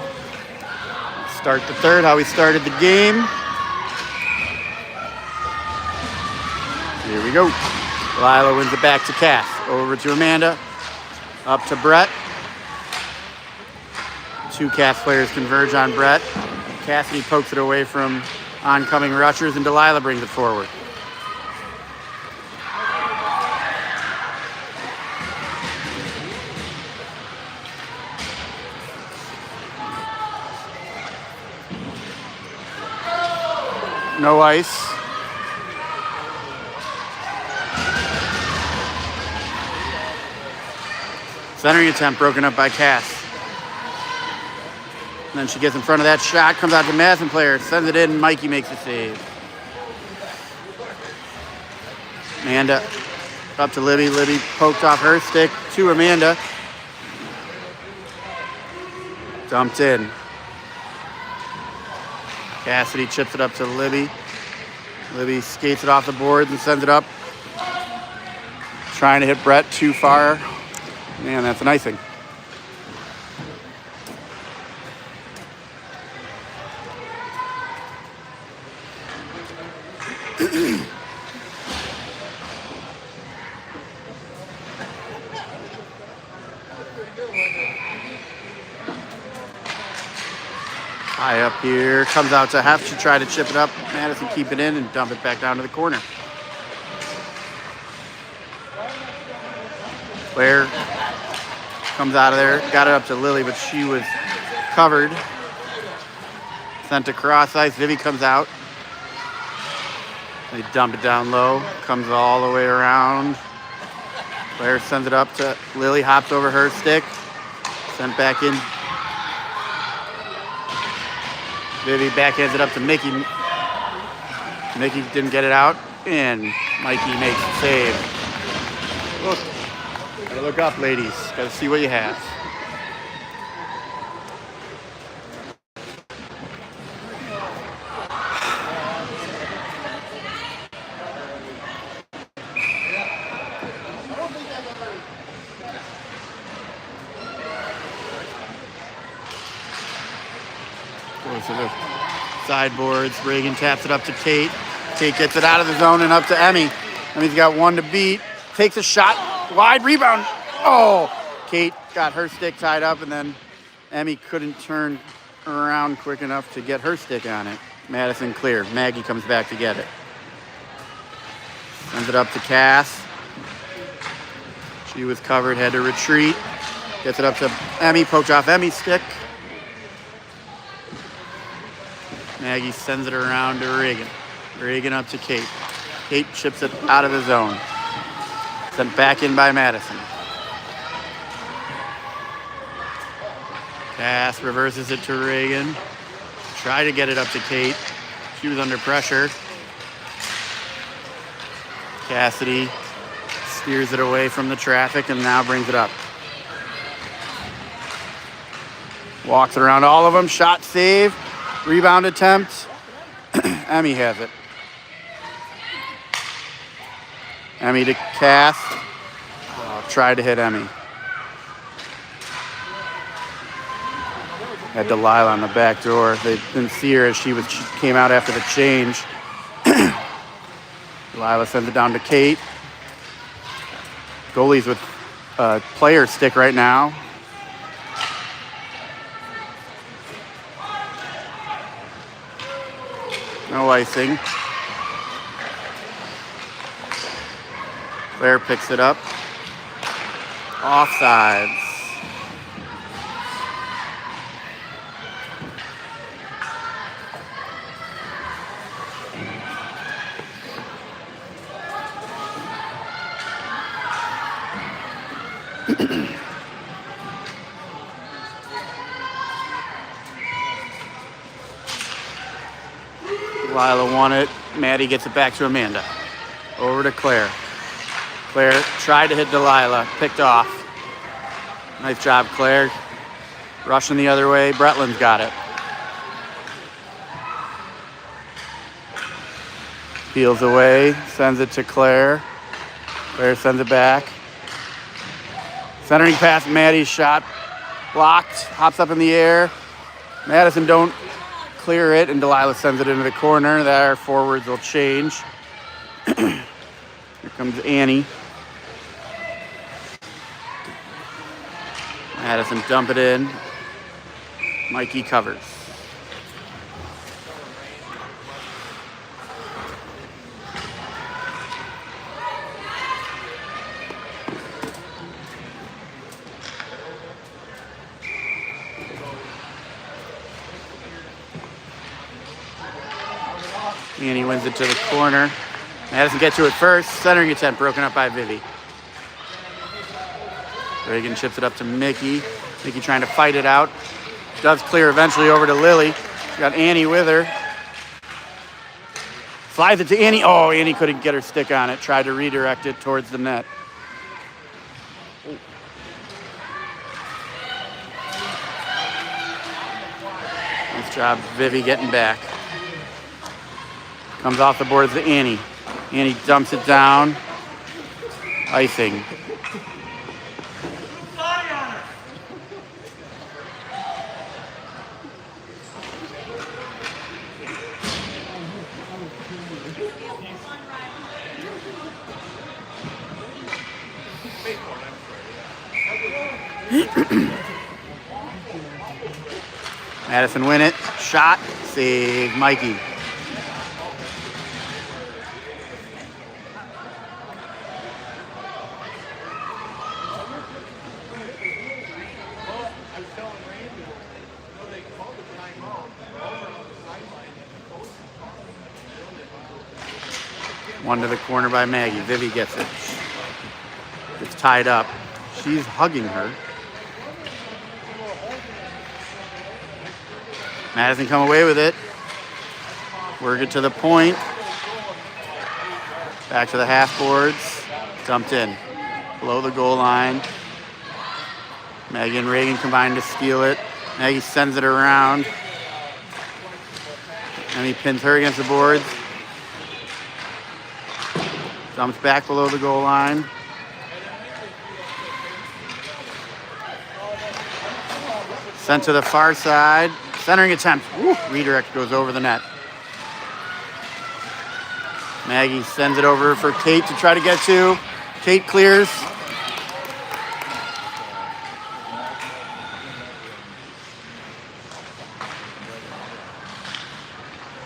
A: Start the third, how we started the game. Here we go. Lila wins it back to Cass. Over to Amanda. Up to Brett. 2 Cass players converge on Brett. Cassidy pokes it away from oncoming rushers, and Delilah brings it forward. No ice. Centering attempt broken up by Cass. And then she gets in front of that shot, comes out to Madison player, sends it in, Mikey makes the save. Amanda up to Libby. Libby poked off her stick to Amanda. Dumped in. Cassidy chips it up to Libby. Libby skates it off the boards and sends it up. Trying to hit Brett too far. Man, that's an icing. High up here, comes out to Hef. She tried to chip it up. Madison keep it in and dump it back down to the corner. Claire comes out of there, got it up to Lily, but she was covered. Sent to cross ice. Vivi comes out. They dump it down low, comes all the way around. Claire sends it up to Lily, hops over her stick, sent back in. Vivi backhands it up to Mickey. Mickey didn't get it out, and Mikey makes the save. Look, gotta look up, ladies. Gotta see what you have. Goes to the sideboards. Reagan taps it up to Kate. Kate gets it out of the zone and up to Emmy. Emmy's got one to beat. Takes a shot. Wide rebound. Oh! Kate got her stick tied up, and then Emmy couldn't turn around quick enough to get her stick on it. Madison clear. Maggie comes back to get it. Sends it up to Cass. She was covered, had to retreat. Gets it up to Emmy. Poked off Emmy's stick. Maggie sends it around to Reagan. Reagan up to Kate. Kate chips it out of the zone. Sent back in by Madison. Cass reverses it to Reagan. Try to get it up to Kate. She was under pressure. Cassidy steers it away from the traffic and now brings it up. Walks around all of them. Shot save. Rebound attempt. Emmy has it. Emmy to Cass. Tried to hit Emmy. Had Delilah on the back door. They didn't see her as she came out after the change. Delilah sends it down to Kate. Goalie's with player stick right now. No icing. Claire picks it up. Offsides. Lila won it. Maddie gets it back to Amanda. Over to Claire. Claire tried to hit Delilah. Picked off. Nice job, Claire. Rushing the other way. Bretland's got it. Peels away. Sends it to Claire. Claire sends it back. Centering pass, Maddie's shot blocked, hops up in the air. Madison don't clear it, and Delilah sends it into the corner. Their forwards will change. Here comes Annie. Madison dump it in. Mikey covers. Annie wins it to the corner. Madison gets to it first. Centering attempt broken up by Vivi. Reagan chips it up to Mickey. Mickey trying to fight it out. Does clear eventually over to Lily. She's got Annie with her. Slides it to Annie. Oh, Annie couldn't get her stick on it. Tried to redirect it towards the net. Nice job, Vivi getting back. Comes off the boards to Annie. Annie dumps it down. Icing. Madison win it. Shot. Save Mikey. One to the corner by Maggie. Vivi gets it. It's tied up. She's hugging her. Madison come away with it. Work it to the point. Back to the half boards. Dumped in. Below the goal line. Maggie and Reagan combine to steal it. Maggie sends it around. And he pins her against the boards. Dumps back below the goal line. Sent to the far side. Centering attempt. Woo, redirect goes over the net. Maggie sends it over for Kate to try to get to. Kate clears.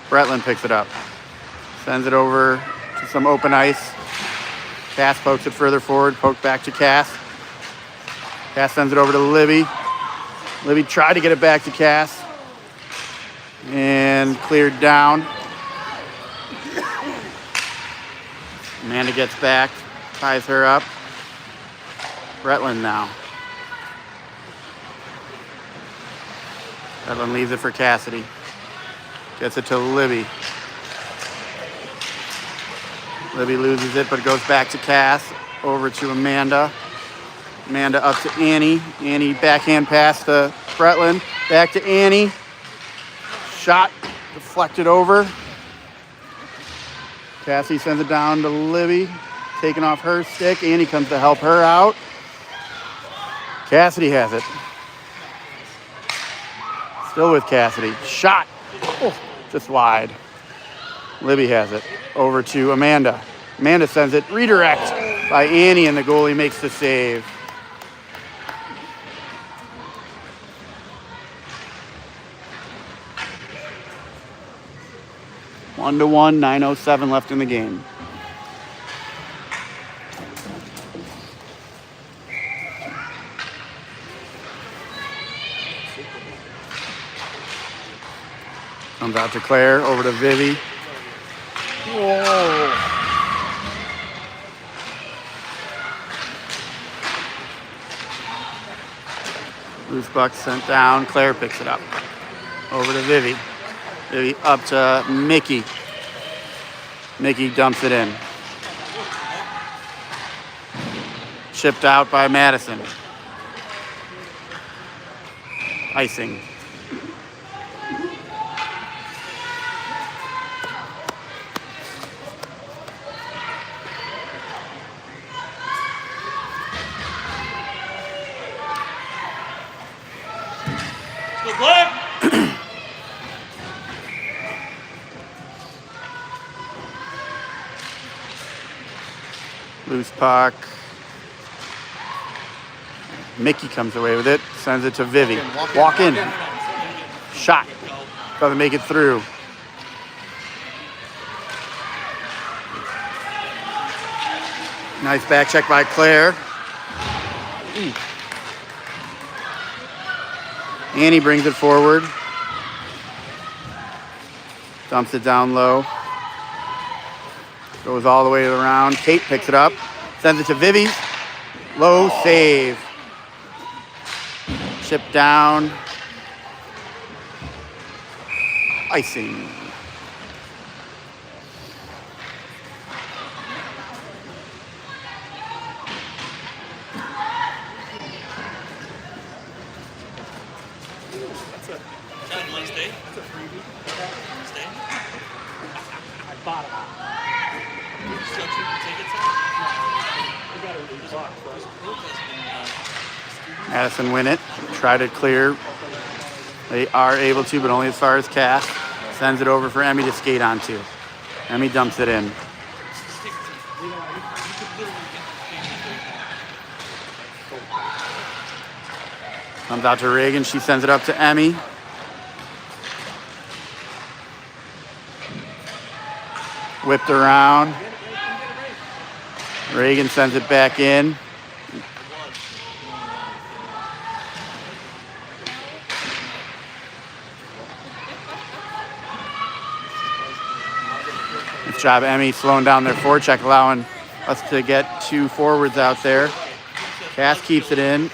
A: Bretland picks it up. Sends it over to some open ice. Cass pokes it further forward. Poke back to Cass. Cass sends it over to Libby. Libby tried to get it back to Cass. And cleared down. Amanda gets back. Ties her up. Bretland now. Bretland leaves it for Cassidy. Gets it to Libby. Libby loses it, but it goes back to Cass. Over to Amanda. Amanda up to Annie. Annie backhand pass to Bretland. Back to Annie. Shot deflected over. Cassie sends it down to Libby. Taking off her stick. Annie comes to help her out. Cassidy has it. Still with Cassidy. Shot. Oh, just wide. Libby has it. Over to Amanda. Amanda sends it. Redirect by Annie, and the goalie makes the save. One to one, 9:07 left in the game. Comes out to Claire, over to Vivi. Whoa. Loose puck sent down. Claire picks it up. Over to Vivi. Vivi up to Mickey. Mickey dumps it in. Chipped out by Madison. Icing. Loose puck. Mickey comes away with it. Sends it to Vivi. Walk in. Shot. Doesn't make it through. Nice back check by Claire. Annie brings it forward. Dumps it down low. Goes all the way around. Kate picks it up. Sends it to Vivi. Low save. Chip down. Icing. Madison win it. Try to clear. They are able to, but only as far as Cass. Sends it over for Emmy to skate onto. Emmy dumps it in. Comes out to Reagan. She sends it up to Emmy. Whipped around. Reagan sends it back in. Nice job, Emmy, slowing down their forecheck, allowing us to get 2 forwards out there. Cass keeps it in.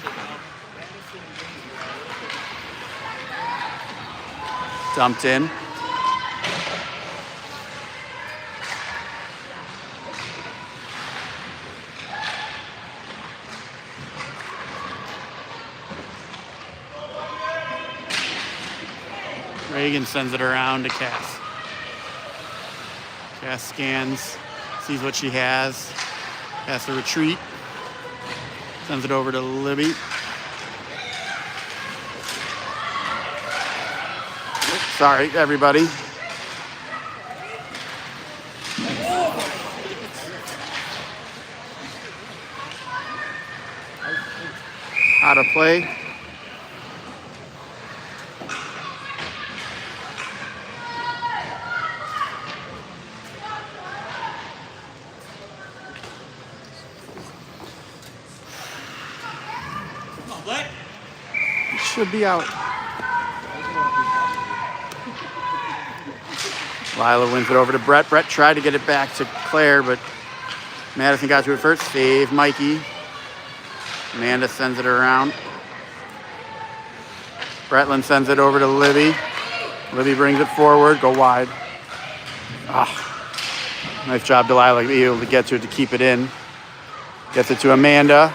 A: Dumped in. Reagan sends it around to Cass. Cass scans, sees what she has. Has to retreat. Sends it over to Libby. Sorry, everybody. How to play. Should be out. Lila wins it over to Brett. Brett tried to get it back to Claire, but Madison got to it first. Save Mikey. Amanda sends it around. Bretland sends it over to Libby. Libby brings it forward. Go wide. Nice job, Delilah, being able to get to it to keep it in. Gets it to Amanda.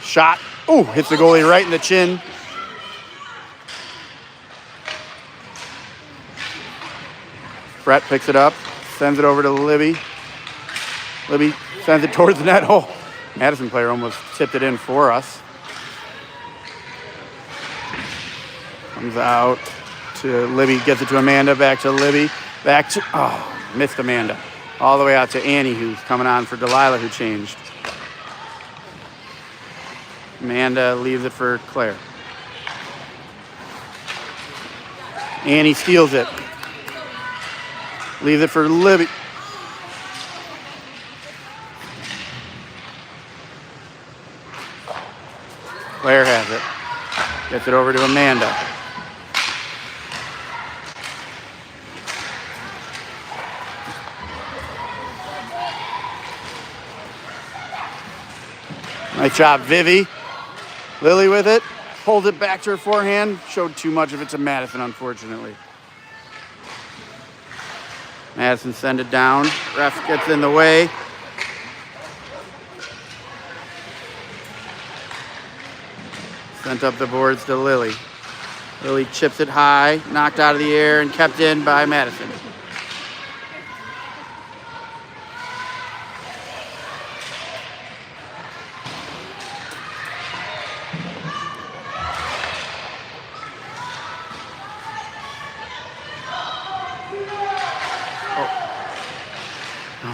A: Shot. Ooh, hits the goalie right in the chin. Brett picks it up, sends it over to Libby. Libby sends it towards the net. Oh, Madison player almost tipped it in for us. Comes out to Libby, gets it to Amanda, back to Libby, back to, missed Amanda. All the way out to Annie, who's coming on for Delilah, who changed. Amanda leaves it for Claire. Annie steals it. Leaves it for Libby. Claire has it. Gets it over to Amanda. Nice job, Vivi. Lily with it. Holds it back to her forehand. Showed too much of it to Madison, unfortunately. Madison send it down. Ref gets in the way. Sent up the boards to Lily. Lily chips it high, knocked out of the air, and kept in by Madison.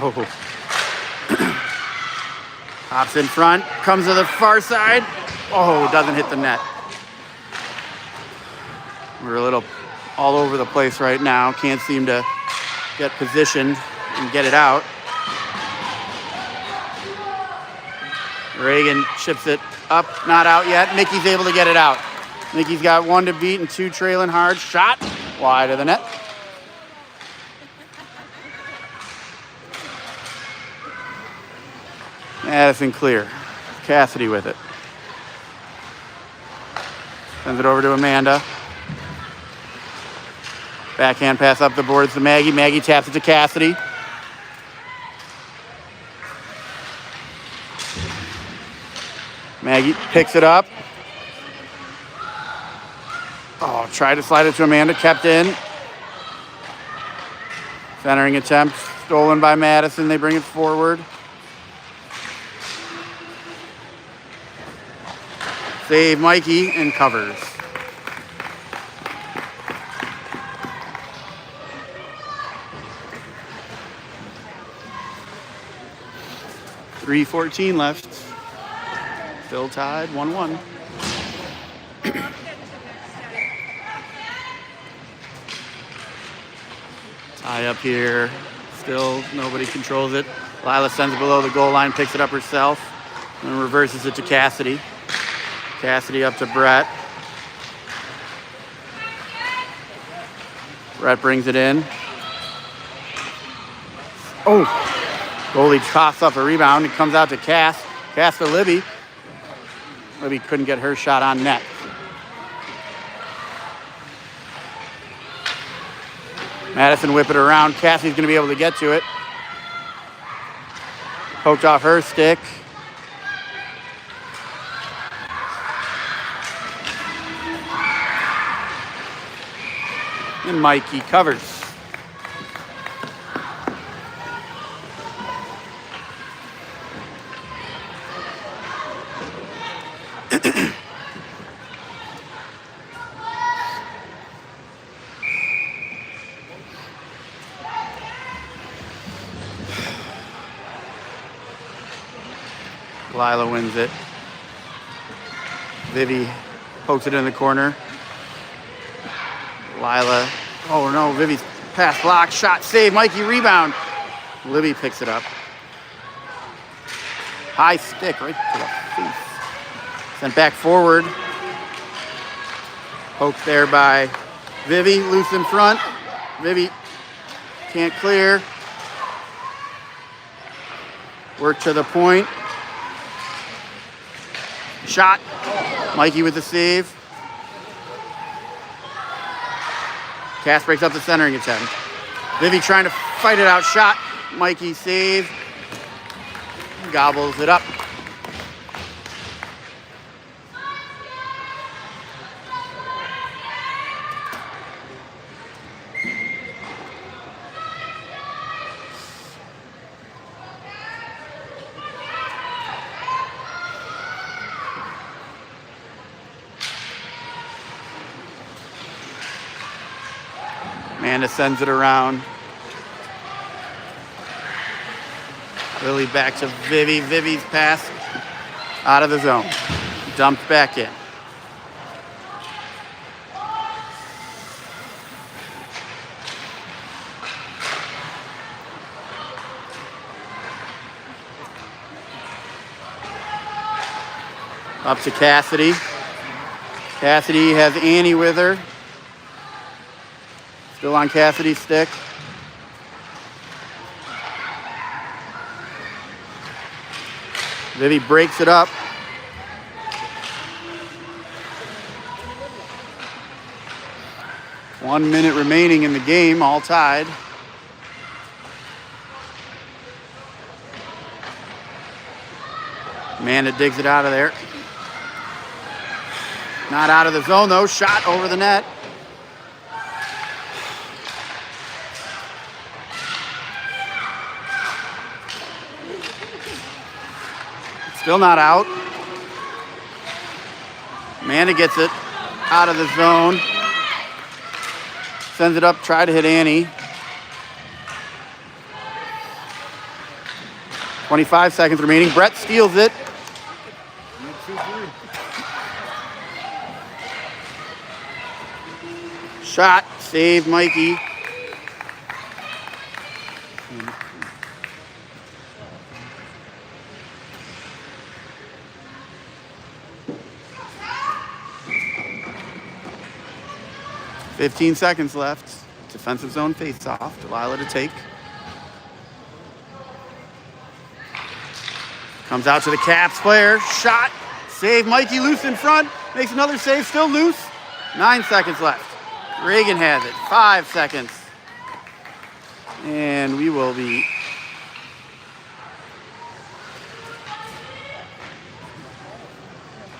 A: Oh. Hops in front, comes to the far side. Oh, doesn't hit the net. We're a little all over the place right now. Can't seem to get positioned and get it out. Reagan chips it up, not out yet. Mickey's able to get it out. Mickey's got 1 to beat and 2 trailing hard. Shot wide of the net. Madison clear. Cassidy with it. Sends it over to Amanda. Backhand pass up the boards to Maggie. Maggie taps it to Cassidy. Maggie picks it up. Oh, tried to slide it to Amanda. Kept in. Centering attempt. Stolen by Madison. They bring it forward. Save Mikey and covers. .3:14 left. Still tied, 1-1. Tie up here. Still nobody controls it. Lila sends it below the goal line, picks it up herself, and reverses it to Cassidy. Cassidy up to Brett. Brett brings it in. Oh! Goalie coughs up a rebound. It comes out to Cass. Cass to Libby. Libby couldn't get her shot on net. Madison whip it around. Cassie's going to be able to get to it. Poked off her stick. And Mikey covers. Lila wins it. Vivi pokes it in the corner. Lila, oh no, Vivi's pass block, shot, save, Mikey rebound. Libby picks it up. High stick right to the face. Sent back forward. Poked there by Vivi, loose in front. Vivi can't clear. Work to the point. Shot. Mikey with the save. Cass breaks up the centering attempt. Vivi trying to fight it out. Shot. Mikey save. Gobbles it up. Amanda sends it around. Lily back to Vivi. Vivi's pass out of the zone. Dumped back in. Up to Cassidy. Cassidy has Annie with her. Still on Cassidy's stick. Vivi breaks it up. One minute remaining in the game, all tied. Amanda digs it out of there. Not out of the zone though, shot over the net. Still not out. Amanda gets it out of the zone. Sends it up, try to hit Annie. 25 seconds remaining. Brett steals it.
C: 2-3.
A: Shot. Saved Mikey. $15 seconds left. Defensive zone face-off. Delilah to take. Comes out to the Caps player. Shot. Save. Mikey loose in front. Makes another save. Still loose. 9 seconds left. Reagan has it. 5 seconds. And we will be...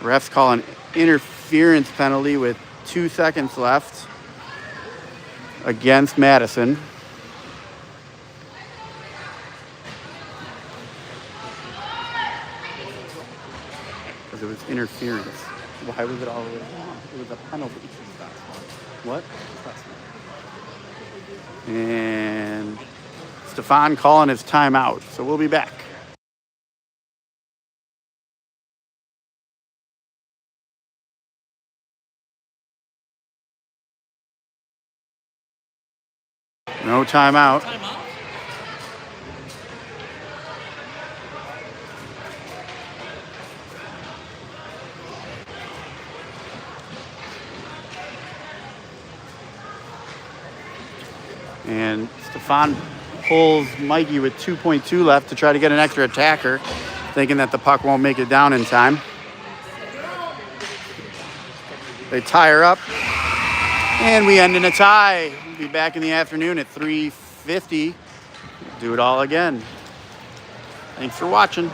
A: Refs call an interference penalty with 2 seconds left against Madison. Because it was interference. Why was it all the way wrong? It was a penalty. What? And Stefan calling his timeout. So we'll be back. No timeout. And Stefan pulls Mikey with 2.2 left to try to get an extra attacker, thinking that the puck won't make it down in time. They tie her up, and we end in a tie. We'll be back in the afternoon at 3:50. Do it all again. Thanks for watching.